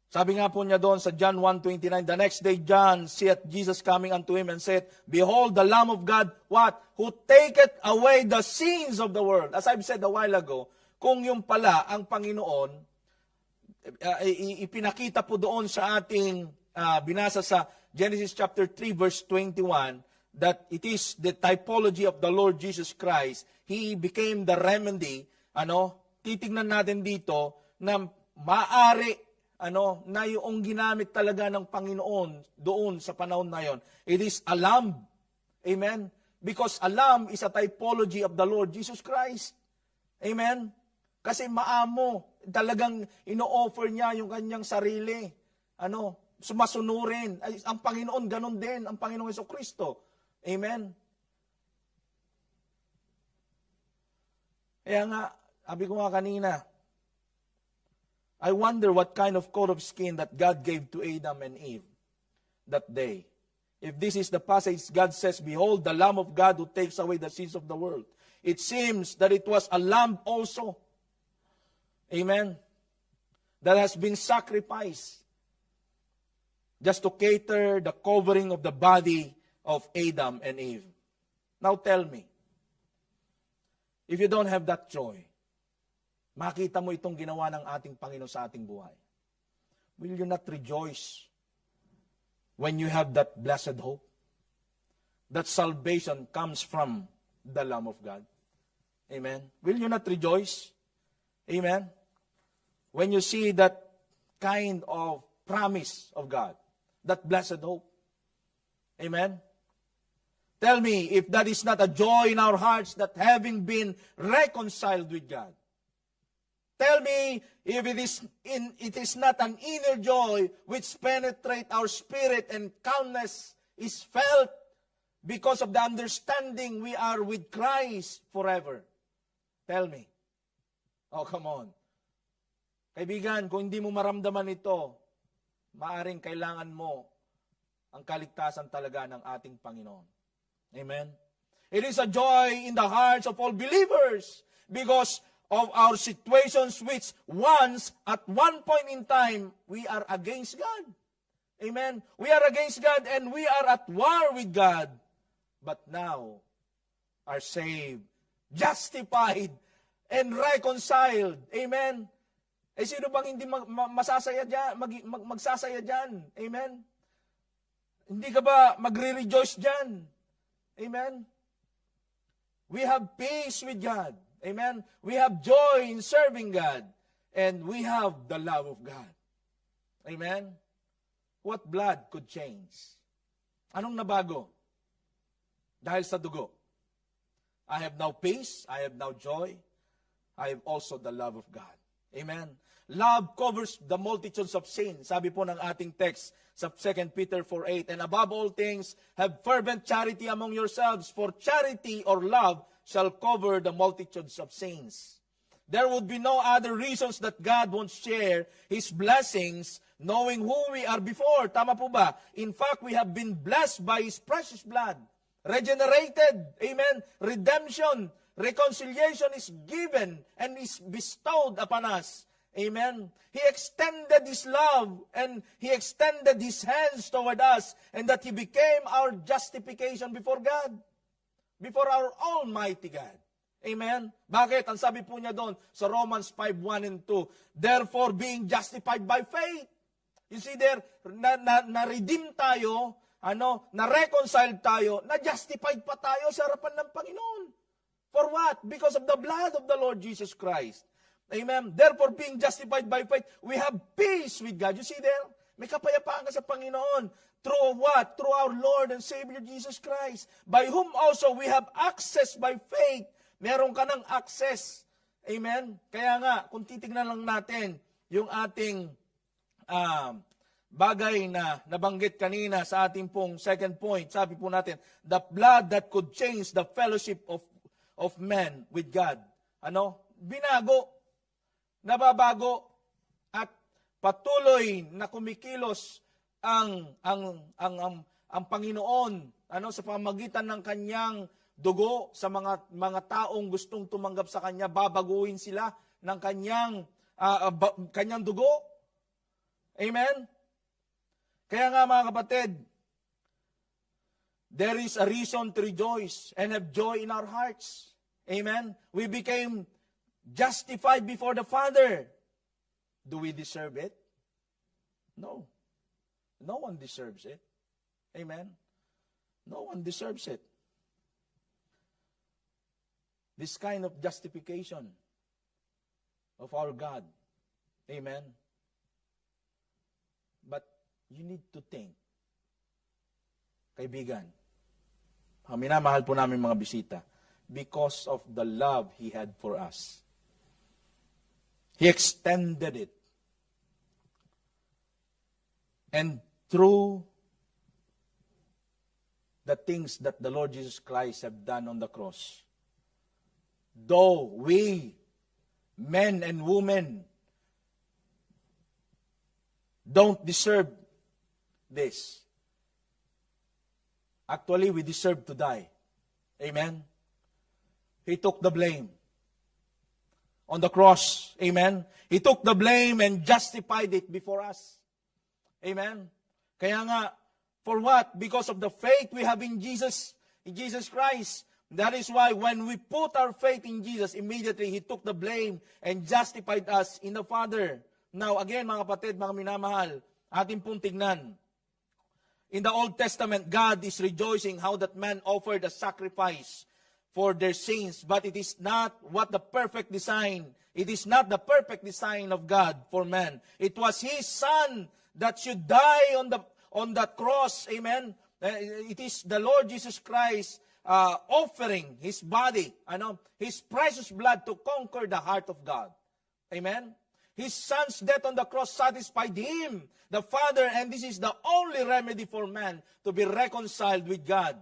Sabi nga po niya doon sa John 1:29, the next day John seeth Jesus coming unto him and said, Behold the Lamb of God, what? Who taketh away the sins of the world. As I've said a while ago, kung yung pala ang Panginoon, ipinakita po doon sa ating binasa sa Genesis chapter 3 verse 21 that it is the typology of the Lord Jesus Christ. He became the remedy. Titingnan natin dito na maaari na yung ginamit talaga ng Panginoon doon sa panahon na yon. It is a lamb. Amen? Because a lamb is a typology of the Lord Jesus Christ. Amen? Kasi maamo, talagang ino-offer niya yung kanyang sarili. Sumasunurin. Ang Panginoon, ganun din. Ang Panginoong Jesucristo. Amen? Kaya nga, sabi ko nga kanina, I wonder what kind of coat of skin that God gave to Adam and Eve that day. If this is the passage, God says, "Behold, the Lamb of God who takes away the sins of the world." It seems that it was a lamb also. Amen. That has been sacrificed just to cater the covering of the body of Adam and Eve. Now tell me, if you don't have that joy, makita mo itong ginawa ng ating Panginoon sa ating buhay, will you not rejoice when you have that blessed hope? That salvation comes from the Lamb of God. Amen. Will you not rejoice? Amen. When you see that kind of promise of God, that blessed hope. Amen. Tell me if that is not a joy in our hearts that having been reconciled with God. Tell me if it is not an inner joy which penetrates our spirit and calmness is felt because of the understanding we are with Christ forever. Tell me. Oh, come on. Kaibigan, kung hindi mo maramdaman ito, maaring kailangan mo ang kaligtasan talaga ng ating Panginoon. Amen? It is a joy in the hearts of all believers because of our situations which once, at one point in time, we are against God. Amen? We are against God and we are at war with God. But now, are saved, justified, and reconciled. Amen? Eh, sino bang hindi masasaya dyan, magsasaya dyan? Amen? Hindi ka ba magre-rejoice dyan? Amen? We have peace with God. Amen? We have joy in serving God. And we have the love of God. Amen? What blood could change? Anong nabago? Dahil sa dugo. I have now peace. I have now joy. I have also the love of God. Amen? Love covers the multitudes of sins. Sabi po ng ating text sa 2 Peter 4:8, "And above all things, have fervent charity among yourselves, for charity or love shall cover the multitudes of sins." There would be no other reasons that God won't share His blessings knowing who we are before. Tama po ba? In fact, we have been blessed by His precious blood. Regenerated. Amen. Redemption. Reconciliation is given and is bestowed upon us. Amen. He extended His love and He extended His hands toward us and that He became our justification before God. Before our Almighty God. Amen? Bakit? Ang sabi po niya doon sa Romans 5:1 and 2, "Therefore, being justified by faith." You see there, na-redeem tayo, na-reconciled tayo, na-justified pa tayo sa harapan ng Panginoon. For what? Because of the blood of the Lord Jesus Christ. Amen? Therefore, being justified by faith, we have peace with God. You see there? May kapayapaan ka sa Panginoon. Through what? Through our Lord and Savior Jesus Christ. By whom also we have access by faith. Meron ka ng access. Amen? Kaya nga, kung titignan lang natin yung ating bagay na nabanggit kanina sa ating pong second point, sabi po natin, the blood that could change the fellowship of men with God. Binago, nababago, at patuloy na kumikilos ang Panginoon sa pamamagitan ng kanyang dugo sa mga taong gustong tumanggap sa kanya, babaguhin sila ng kanyang dugo. Amen? Kaya nga mga kapatid, there is a reason to rejoice and have joy in our hearts. Amen? We became justified before the Father. Do we deserve it? No. No one deserves it. Amen? No one deserves it. This kind of justification of our God. Amen? But you need to think, kaibigan, minamahal po namin mga bisita, because of the love He had for us. He extended it. And through the things that the Lord Jesus Christ have done on the cross, though we, men and women, don't deserve this. Actually, we deserve to die. Amen? He took the blame on the cross. Amen? He took the blame and justified it before us. Amen? Kaya nga, for what? Because of the faith we have in Jesus Christ. That is why when we put our faith in Jesus, immediately He took the blame and justified us in the Father. Now, again, mga kapatid, mga minamahal, ating pong tignan. In the Old Testament, God is rejoicing how that man offered a sacrifice for their sins, but it is not what the perfect design. It is not the perfect design of God for man. It was His Son that should die on that cross. Amen. It is the Lord Jesus Christ offering His body, His precious blood to conquer the heart of God. Amen. His Son's death on the cross satisfied Him, the Father, and this is the only remedy for man to be reconciled with God.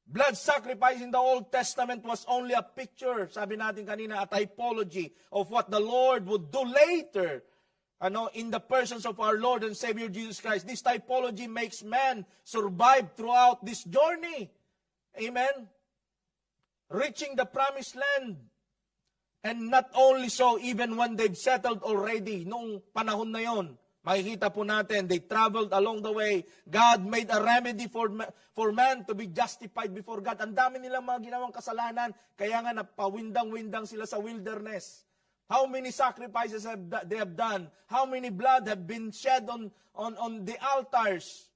Blood sacrifice in the Old Testament was only a picture, sabi natin kanina, a typology of what the Lord would do later, in the persons of our Lord and Savior Jesus Christ. This typology makes man survive throughout this journey. Amen? Reaching the promised land. And not only so, even when they've settled already, noong panahon na yon, makikita po natin, they traveled along the way. God made a remedy for man to be justified before God. Ang dami nilang mga ginawang kasalanan, kaya nga napawindang-windang sila sa wilderness. How many sacrifices they have done? How many blood have been shed on the altars?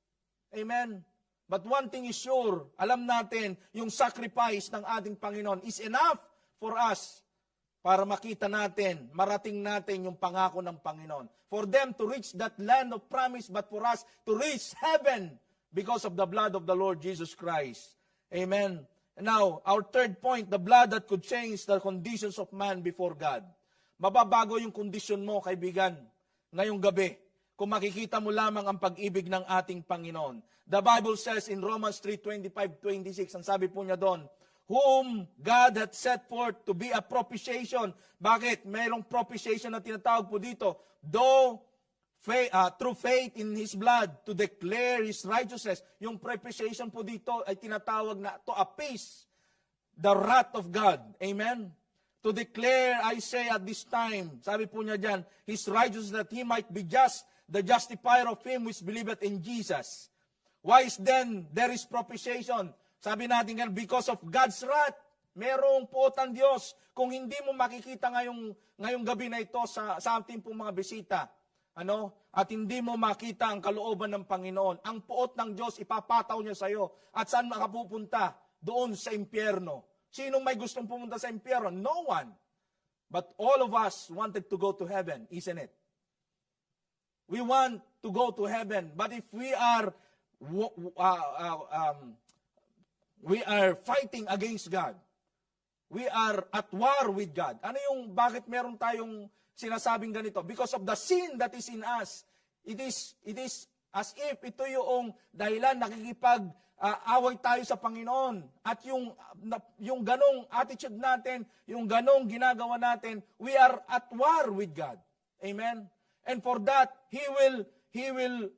Amen? But one thing is sure, alam natin, yung sacrifice ng ating Panginoon is enough for us para makita natin, marating natin yung pangako ng Panginoon. For them to reach that land of promise, but for us to reach heaven because of the blood of the Lord Jesus Christ. Amen. Now, our third point, the blood that could change the conditions of man before God. Mababago yung kondisyon mo, kaibigan, ngayong gabi, kung makikita mo lamang ang pag-ibig ng ating Panginoon. The Bible says in Romans 3:25-26, ang sabi po niya doon, whom God had set forth to be a propitiation. Bakit? Mayroong propitiation na tinatawag po dito. Though, through faith in His blood, to declare His righteousness. Yung propitiation po dito ay tinatawag na to appease the wrath of God. Amen? To declare, I say at this time, sabi po niya dyan, His righteousness that He might be just, the justifier of him which believeth in Jesus. Why is then there is propitiation? Sabi natin nga, because of God's wrath, merong puot ang Diyos. Kung hindi mo makikita ngayong gabi na ito sa ating pong mga bisita, at hindi mo makita ang kalooban ng Panginoon, ang puot ng Diyos, ipapataw niya sa iyo. At saan makapupunta? Doon sa impyerno. Sinong may gustong pumunta sa impyerno? No one. But all of us wanted to go to heaven, isn't it? We want to go to heaven. But if we are fighting against God. We are at war with God. Bakit meron tayong sinasabing ganito? Because of the sin that is in us. It is as if ito yung dahilan nakikipag-away tayo sa Panginoon. At yung ganong attitude natin, yung ganong ginagawa natin, we are at war with God. Amen? And for that, He will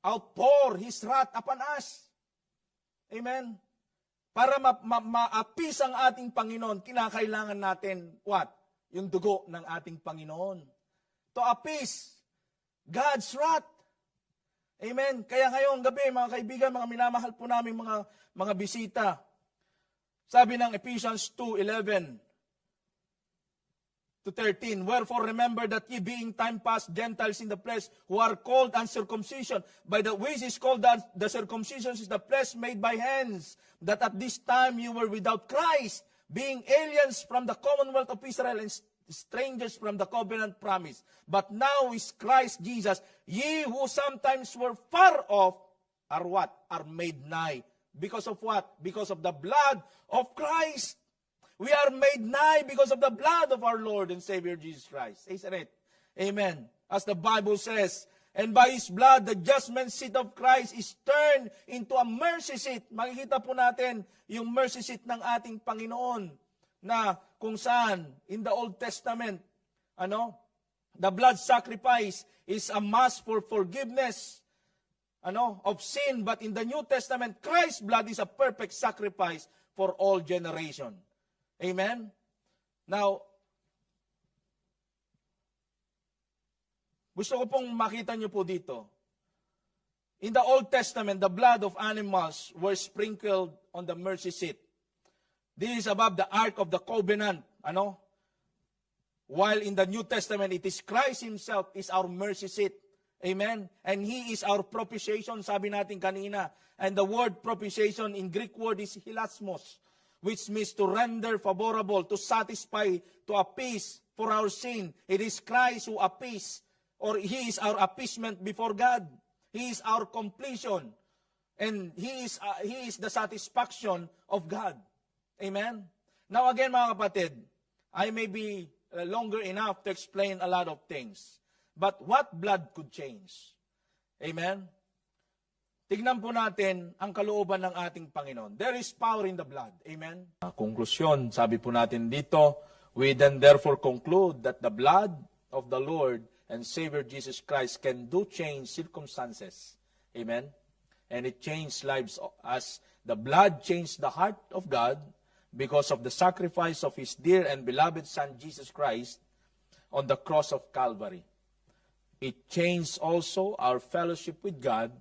outpour His wrath upon us. Amen? Para ma-appease ang ating Panginoon, kinakailangan natin, what? Yung dugo ng ating Panginoon. To appease God's wrath. Amen? Kaya ngayong gabi, mga kaibigan, mga minamahal po namin mga bisita, sabi ng Ephesians 2:11-13, wherefore remember that ye being time past Gentiles in the flesh, who are called uncircumcision, by the which is called the circumcision is the flesh made by hands, that at this time you were without Christ, being aliens from the commonwealth of Israel and strangers from the covenant promise. But now is Christ Jesus, ye who sometimes were far off, are what? Are made nigh. Because of what? Because of the blood of Christ. We are made nigh because of the blood of our Lord and Savior Jesus Christ. Isn't it? Amen. As the Bible says, And by His blood, the judgment seat of Christ is turned into a mercy seat. Makikita po natin yung mercy seat ng ating Panginoon na kung saan, in the Old Testament, the blood sacrifice is a must for forgiveness of sin. But in the New Testament, Christ's blood is a perfect sacrifice for all generation. Amen? Now, gusto ko pong makita nyo po dito. In the Old Testament, the blood of animals were sprinkled on the mercy seat. This is above the Ark of the Covenant. While in the New Testament, it is Christ Himself is our mercy seat. Amen? And He is our propitiation, sabi natin kanina. And the word propitiation in Greek word is hilasmos, which means to render favorable, to satisfy, to appease for our sin. It is Christ who appease, or He is our appeasement before God. He is our completion. And He is the satisfaction of God. Amen? Now again, mga kapatid, I may be longer enough to explain a lot of things. But what blood could change? Amen? Tignan po natin ang kalooban ng ating Panginoon. There is power in the blood. Amen? Konklusyon, sabi po natin dito, we then therefore conclude that the blood of the Lord and Savior Jesus Christ can do change circumstances. Amen? And it changed lives as the blood changed the heart of God because of the sacrifice of His dear and beloved Son, Jesus Christ, on the cross of Calvary. It changed also our fellowship with God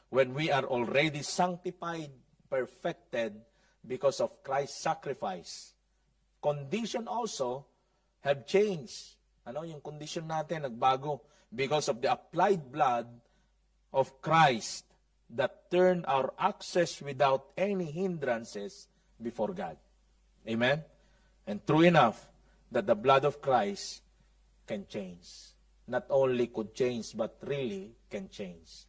when we are already sanctified, perfected, because of Christ's sacrifice. Condition also have changed. Yung condition natin nagbago because of the applied blood of Christ that turned our access without any hindrances before God. Amen? And true enough that the blood of Christ can change. Not only could change, but really can change.